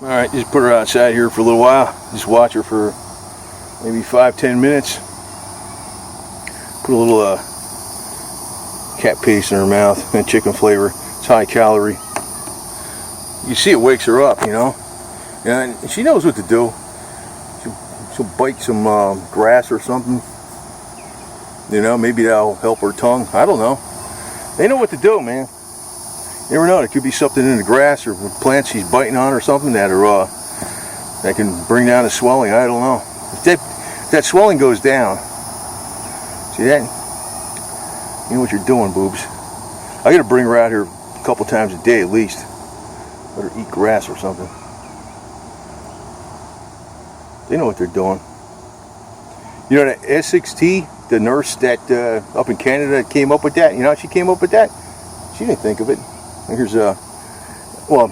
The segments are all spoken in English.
Alright, just put her outside here for a little while. Just watch her for maybe 5-10 minutes. Put a little cat paste in her mouth and chicken flavor. It's high calorie. You see it wakes her up, you know. And she knows what to do. She'll bite some grass or something. You know, maybe that'll help her tongue. I don't know. They know what to do, man. You never know. There could be something in the grass or plants she's biting on or something that can bring down the swelling. I don't know. If that swelling goes down, see that? You know what you're doing, boobs. I gotta bring her out here a couple times a day at least. Let her eat grass or something. They know what they're doing. You know that S6T, the nurse that up in Canada came up with that? You know how she came up with that? She didn't think of it. Here's well,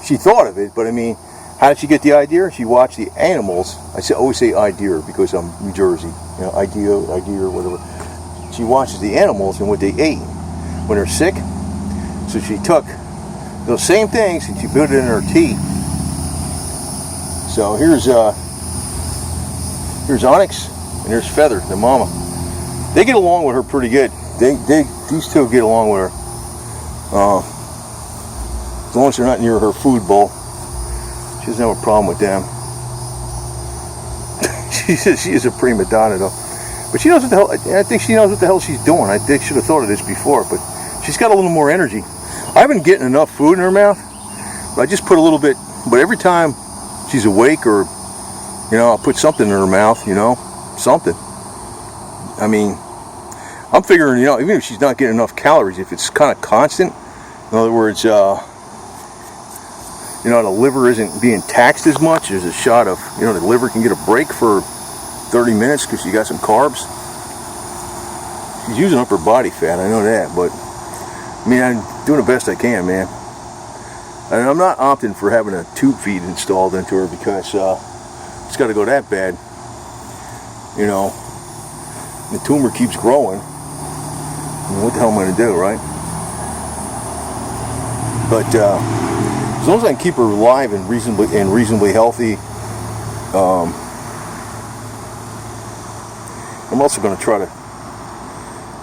she thought of it, but I mean, how did she get the idea? She watched the animals. Always say idea because I'm New Jersey. You know, idea or whatever. She watches the animals and what they ate when they're sick. So she took those same things and she put it in her tea. So here's Onyx and here's Feather, the mama. They get along with her pretty good. These two get along with her. As long as they're not near her food bowl, she doesn't have a problem with them. she is a prima donna though, but she knows what the hell. I think she knows what the hell she's doing. I think should have thought of this before, but she's got a little more energy. I've been getting enough food in her mouth, but I just put a little bit. But every time she's awake, or you know, I'll put something in her mouth. You know, something. I mean, I'm figuring, you know, even if she's not getting enough calories, if it's kind of constant, in other words, you know, the liver isn't being taxed as much. There's a shot of, you know, the liver can get a break for 30 minutes because you got some carbs. She's using up her body fat, I know that, but I mean, I'm doing the best I can, man. And I'm not opting for having a tube feed installed into her because it's got to go that bad. You know, the tumor keeps growing. I mean, what the hell am I going to do, right? But as long as I can keep her alive and reasonably healthy, I'm also going to try to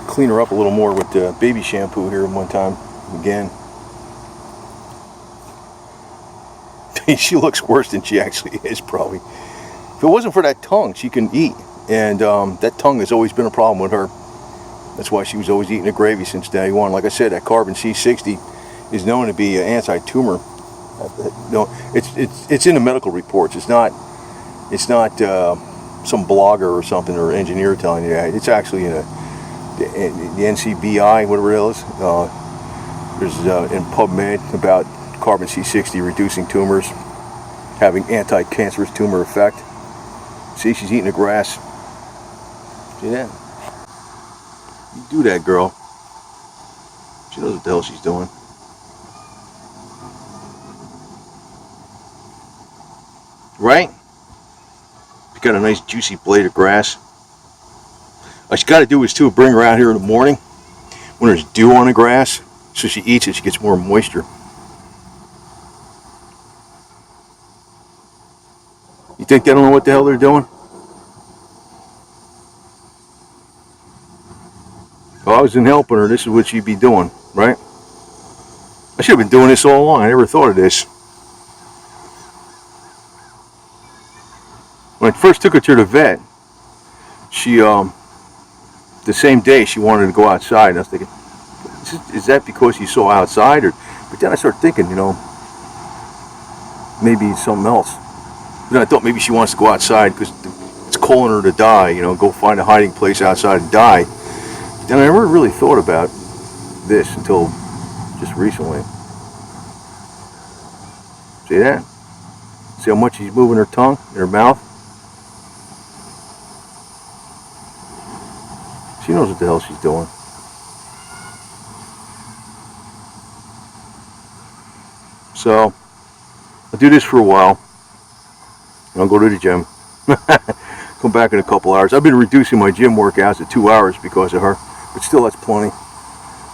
clean her up a little more with the baby shampoo here one time again. She looks worse than she actually is, probably. If it wasn't for that tongue, she can eat, and that tongue has always been a problem with her. That's why she was always eating the gravy since day one. Like I said, that carbon C60 is known to be anti-tumor. No, it's in the medical reports. It's not some blogger or something or engineer telling you that. It's actually in the NCBI, whatever it is. There's in PubMed about carbon C60 reducing tumors, having anti-cancerous tumor effect. See, she's eating the grass. See that? You do that, girl. She knows what the hell she's doing. Right? She's got a nice juicy blade of grass. What you got to do is too, bring her out here in the morning when there's dew on the grass, so she eats it, she gets more moisture. You think they don't know what the hell they're doing? If I wasn't helping her, this is what she'd be doing, right? I should have been doing this all along. I never thought of this. When I first took her to the vet, she, the same day she wanted to go outside, and I was thinking, is that because you saw outside? But then I started thinking, you know, maybe it's something else. Then I thought maybe she wants to go outside because it's calling her to die, you know, go find a hiding place outside and die. Then I never really thought about this until just recently. See that? See how much she's moving her tongue in her mouth? She knows what the hell she's doing. So, I'll do this for a while. And I'll go to the gym. Come back in a couple hours. I've been reducing my gym workouts to 2 hours because of her. But still, that's plenty.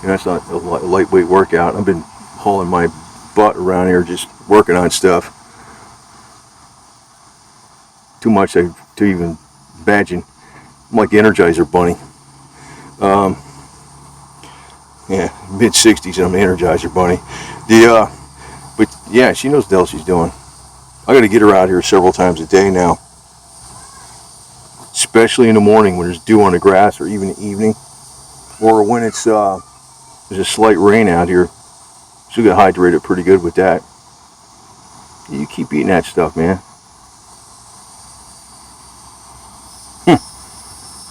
You know, that's not a lightweight workout. I've been hauling my butt around here just working on stuff. too much to even imagine. I'm like the Energizer Bunny. Yeah, mid-60s and I'm an Energizer Bunny. But yeah, she knows what the hell she's doing. I got to get her out here several times a day now, especially in the morning when there's dew on the grass, or even the evening, or when it's there's a slight rain out here. She'll get hydrated pretty good with that. You keep eating that stuff, man.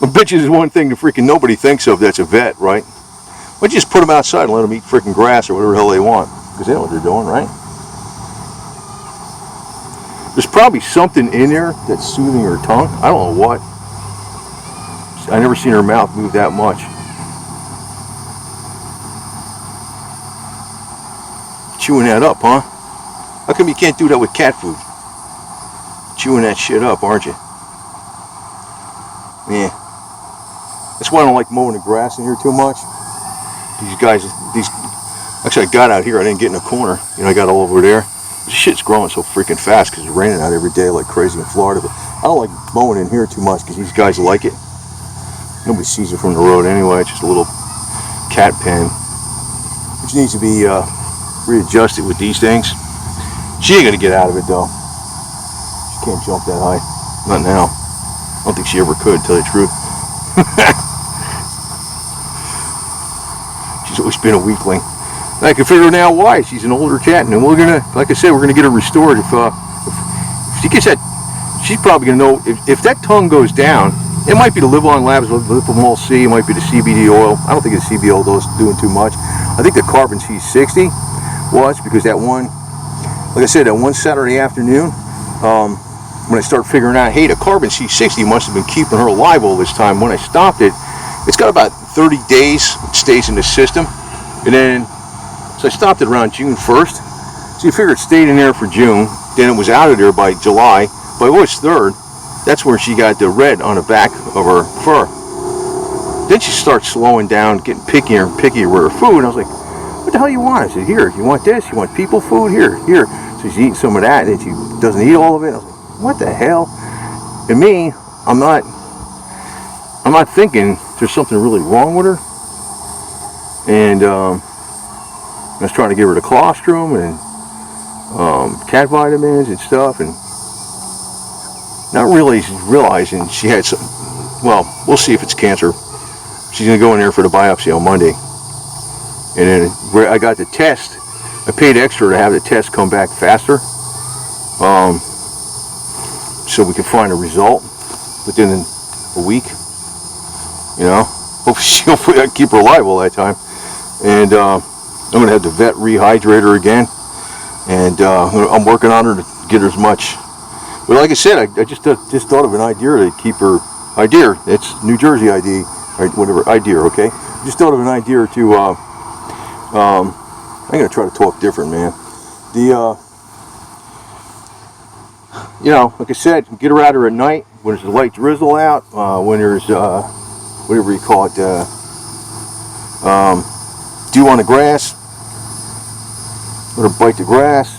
But bitches is one thing that freaking nobody thinks of that's a vet, right? Why don't you just put them outside and let them eat freaking grass or whatever the hell they want? Because they know what they're doing, right? There's probably something in there that's soothing her tongue. I don't know what. I never seen her mouth move that much. Chewing that up, huh? How come you can't do that with cat food? Chewing that shit up, aren't you? Yeah. That's why I don't like mowing the grass in here too much. Actually I got out here, I didn't get in a corner. You know, I got all over there. This shit's growing so freaking fast because it's raining out every day like crazy in Florida. But I don't like mowing in here too much because these guys like it. Nobody sees it from the road anyway. It's just a little cat pen, which needs to be readjusted with these things. She ain't gonna get out of it though. She can't jump that high. Not now. I don't think she ever could, to tell you the truth. She's always been a weakling. I can figure now why. She's an older cat, and we're gonna, like I said, we're gonna get her restored. If she gets that, she's probably gonna know if that tongue goes down. It might be the Live-On Labs Lipomol C. It might be the CBD oil. I don't think the CBD oil is doing too much. I think the carbon C60 was, because that one, like I said, that one Saturday afternoon, when I started figuring out, hey, the carbon C60 must have been keeping her alive all this time. When I stopped it, it's got about 30 days it stays in the system, and then so I stopped it around June 1st. So you figure it stayed in there for June, then it was out of there by July. By August 3rd, that's where she got the red on the back of her fur. Then she starts slowing down, getting pickier and pickier with her food. And I was like, what the hell you want? I said, here, you want this? You want people food? Here. So she's eating some of that, and she doesn't eat all of it. I was like, what the hell? And me, I'm not thinking there's something really wrong with her. And I was trying to give her the colostrum and cat vitamins and stuff, and not really realizing she had some. Well, we'll see if it's cancer. She's gonna go in there for the biopsy on Monday, and then where I got the test, I paid extra to have the test come back faster, so we can find a result within a week. You know, hopefully I can keep her alive all that time, and I'm gonna have the vet rehydrate her again, and I'm working on her to get her as much. But like I said, I just thought of an idea to keep her. Idea, it's New Jersey ID, or whatever idea. Okay, just thought of an idea to. I'm gonna try to talk different, man. You know, like I said, get her out here at night when there's a light drizzle out, when there's whatever you call it, dew on the grass. Let her bite the grass.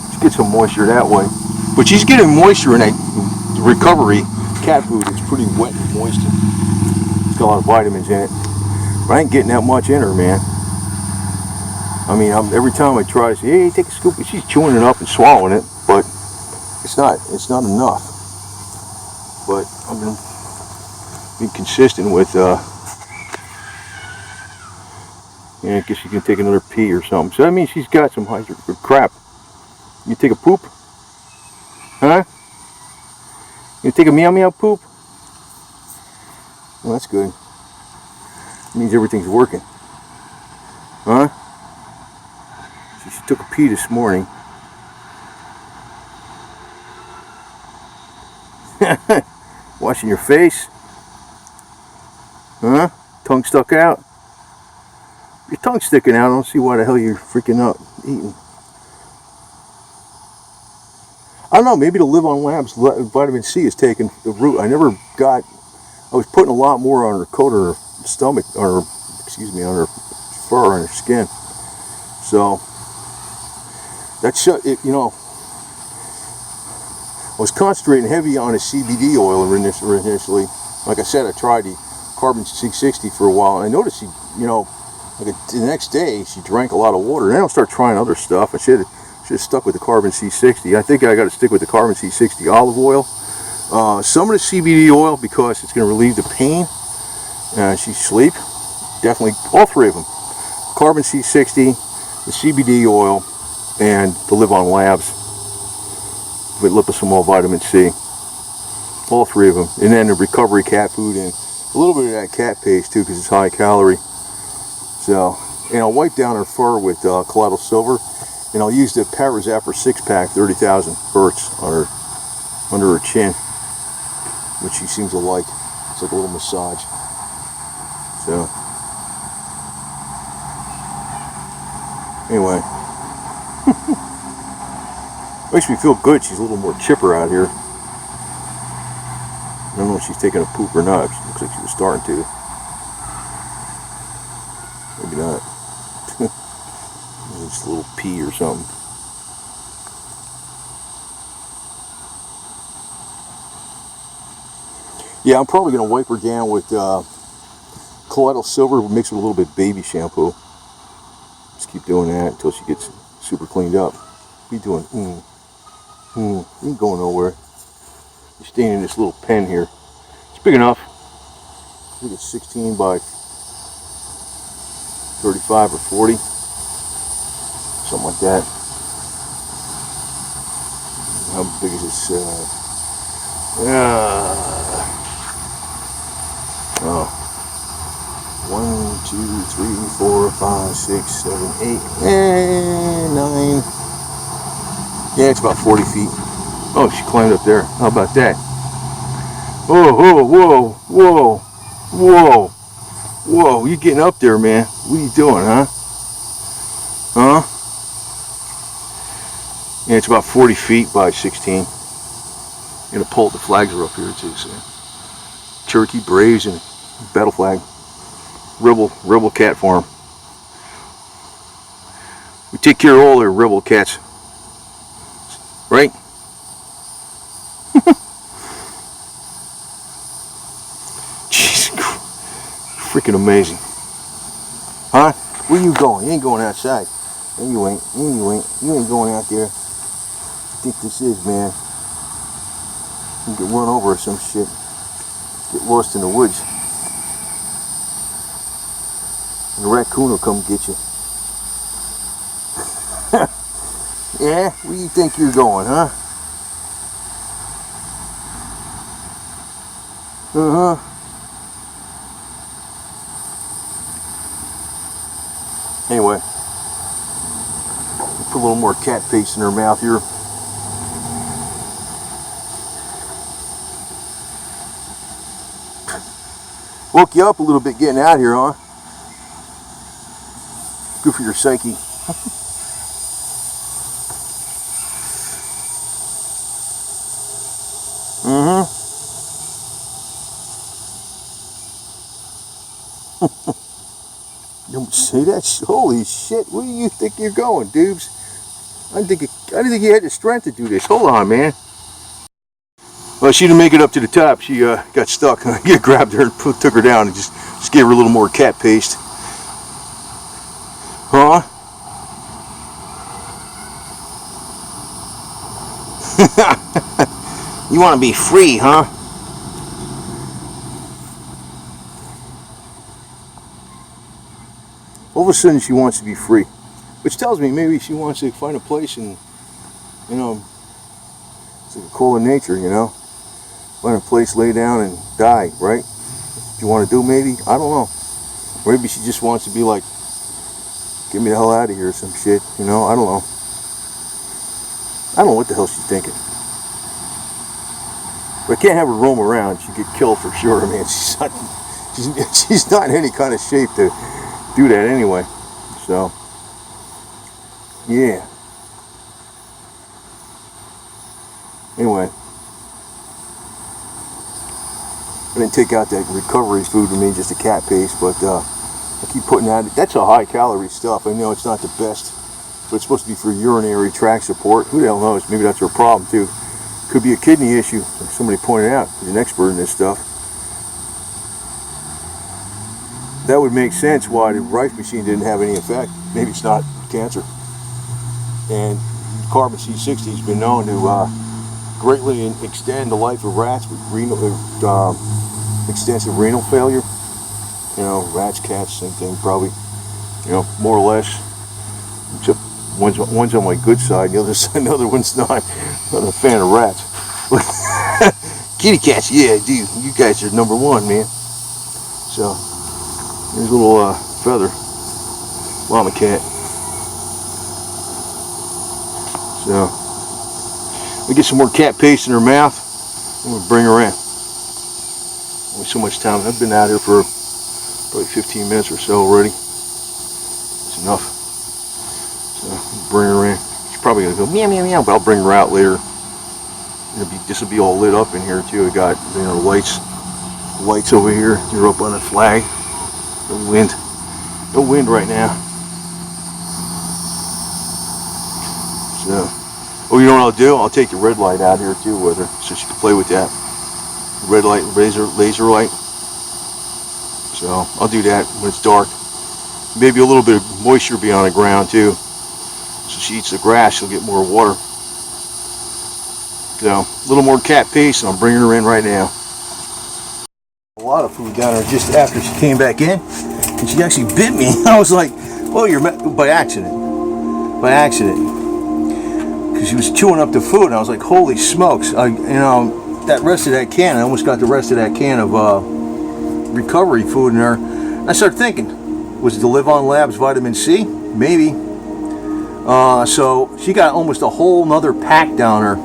Just get some moisture that way. But she's getting moisture in that recovery cat food. It's pretty wet and moist. It's got a lot of vitamins in it. But I ain't getting that much in her, man. I mean, every time I try to say, hey, take a scoop, she's chewing it up and swallowing it, but it's not enough. But I'm gonna be consistent with, I guess you can take another pee or something. So that means she's got some crap. You take a poop? Huh? You take a meow meow poop? Well, that's good. It means everything's working. Huh? She took a pee this morning. Washing your face? Huh? Tongue stuck out? Your tongue's sticking out. I don't see why the hell you're freaking out eating. I don't know, maybe the Live-On Labs vitamin C is taking the root. I was putting a lot more on her coat or her stomach, or on her fur, on her skin. So, you know, I was concentrating heavy on a CBD oil initially. Like I said, I tried the carbon C60 for a while, and I noticed she, you know, like the next day she drank a lot of water. And then I'll start trying other stuff. I should have stuck with the carbon C60. I think I got to stick with the carbon C60 olive oil. Some of the CBD oil because it's going to relieve the pain. She sleep. Definitely all three of them. Carbon C60, the CBD oil, and the Live On Labs with liposomal vitamin C. All three of them. And then the recovery cat food and a little bit of that cat paste too because it's high calorie. So, and I'll wipe down her fur with colloidal silver, and I'll use the Parazapper 6-pack 30,000 hertz on her, under her chin, which she seems to like. It's like a little massage. So, anyway, makes me feel good. She's a little more chipper out here. I don't know if she's taking a poop or not. She looks like she was starting to. Maybe not. Just a little pee or something. Yeah, I'm probably going to wipe her down with colloidal silver mixed with a little bit of baby shampoo. Just keep doing that until she gets super cleaned up. What are you doing? You ain't going nowhere. You're staying in this little pen here. It's big enough. I think it's 16 by 35 or 40. Something like that. How big is this? Oh. 1, 2, 3, 4, 5, 6, 7, 8, and 9. Yeah, it's about 40 feet. Oh, she climbed up there. How about that? Whoa, whoa, whoa, whoa, whoa, whoa. You getting up there, man. What are you doing, huh? Huh? Yeah, it's about 40 feet by 16. I'm going to pull the flags are up here too. So. Cherokee Braves and battle flag. Rebel cat farm. We take care of all their rebel cats. Right? Jeez, freaking amazing. Huh? Where you going? You ain't going outside. No, you ain't. You ain't going out there. I think this is, man. You get run over or some shit. Get lost in the woods. And the raccoon will come get you. Yeah? Where do you think you're going, huh? Uh-huh. Anyway. Put a little more cat paste in her mouth here. Woke you up a little bit getting out here, huh? Good for your psyche. You see that? Holy shit! Where do you think you're going, dudes? I didn't think you had the strength to do this. Hold on, man. Well, she didn't make it up to the top. She got stuck. I grabbed her and took her down and just gave her a little more cat paste. Huh? You want to be free, huh? All of a sudden she wants to be free. Which tells me maybe she wants to find a place and, you know, it's like a call of nature, you know. Find a place, lay down and die, right? What you want to do maybe? I don't know. Or maybe she just wants to be like, get me the hell out of here or some shit, you know. I don't know. I don't know what the hell she's thinking. But I can't have her roam around. She'd get killed for sure. I mean, she's not in any kind of shape to do that anyway. So, yeah. Anyway. I didn't take out that recovery food with me, just a cat paste, but I keep putting that. That's a high calorie stuff. I know it's not the best, but it's supposed to be for urinary tract support. Who the hell knows? Maybe that's her problem too. Could be a kidney issue, like somebody pointed out. He's an expert in this stuff. That would make sense why the rice machine didn't have any effect. Maybe it's not cancer. And carbon C60 has been known to greatly extend the life of rats with extensive renal failure. You know, rats, cats, same thing, probably. You know, more or less. Except one's on my good side, the other side, the other one's not. I'm not a fan of rats. Kitty cats, yeah, I do. You guys are number one, man. So, there's a little feather llama cat. So, we get some more cat paste in her mouth. I'm gonna bring her in. Only so much time. I've been out here for probably 15 minutes or so already. It's enough. So, bring her in. She's probably gonna go meow meow meow, but I'll bring her out later. This will be all lit up in here too. I got, you know, lights over here. They're up on the flag. No wind right now. So, oh, you know what I'll do? I'll take the red light out here too with her, so she can play with that red light, laser light. So I'll do that when it's dark. Maybe a little bit of moisture be on the ground too. So she eats the grass, she'll get more water. So a little more cat paste, and I'm bringing her in right now. A lot of food down there just after she came back in, and she actually bit me. I was like, "Oh, you're by accident, because she was chewing up the food." And I was like, "Holy smokes!" You know, that rest of that can, I almost got the rest of that can of recovery food in there. And I started thinking, was it the Live On Labs vitamin C? Maybe. So she got almost a whole nother pack down her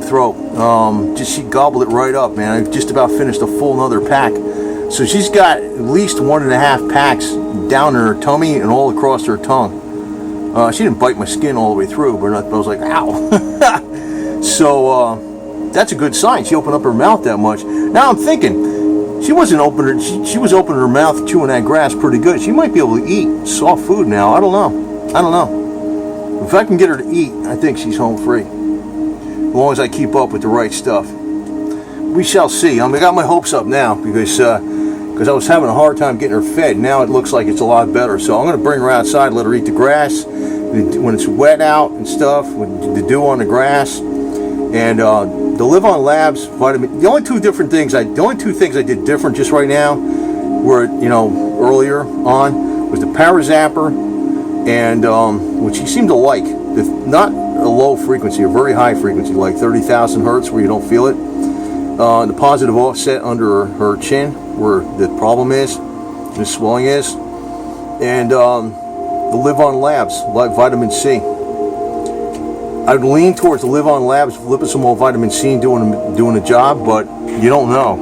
throat. She gobbled it right up, man. I just about finished a full nother pack. So she's got at least 1.5 packs down her tummy and all across her tongue. She didn't bite my skin all the way through, but I was like, ow. So that's a good sign. She opened up her mouth that much. Now I'm thinking, she wasn't opening. She was opening her mouth, chewing that grass pretty good. She might be able to eat soft food now. I don't know. If I can get her to eat, I think she's home free. As long as I keep up with the right stuff. We shall see. I got my hopes up now because I was having a hard time getting her fed. Now it looks like it's a lot better. So I'm going to bring her outside, let her eat the grass when it's wet out and stuff, with the dew on the grass. And the Live On Labs vitamin. The only two things I did different just right now were, you know, earlier on was the Power Zapper, and which she seemed to like. Not a low frequency, a very high frequency, like 30,000 hertz, where you don't feel it. The positive offset under her chin, where the problem is, the swelling is, and the Live On Labs vitamin C. I'd lean towards the Live On Labs liposomal vitamin C doing the job, but you don't know.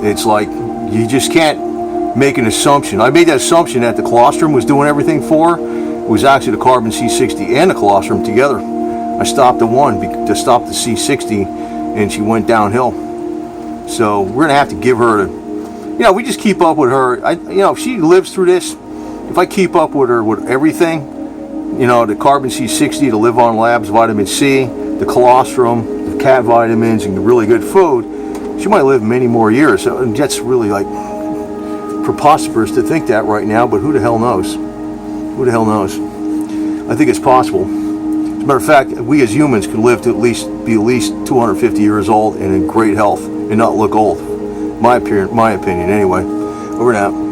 It's like you just can't make an assumption. I made that assumption that the colostrum was doing everything for her. It was actually the carbon C60 and the colostrum together. I stopped the one to stop the C60, and she went downhill. So we're gonna have to give her, you know, we just keep up with her. You know, if she lives through this, if I keep up with her with everything, you know, the carbon C60, the Live On Labs vitamin C, the colostrum, the cat vitamins, and the really good food, she might live many more years. So that's really like preposterous to think that right now, but who the hell knows? Who the hell knows? I think it's possible. As a matter of fact, we as humans could live to be at least 250 years old and in great health and not look old. My opinion anyway. Over and out.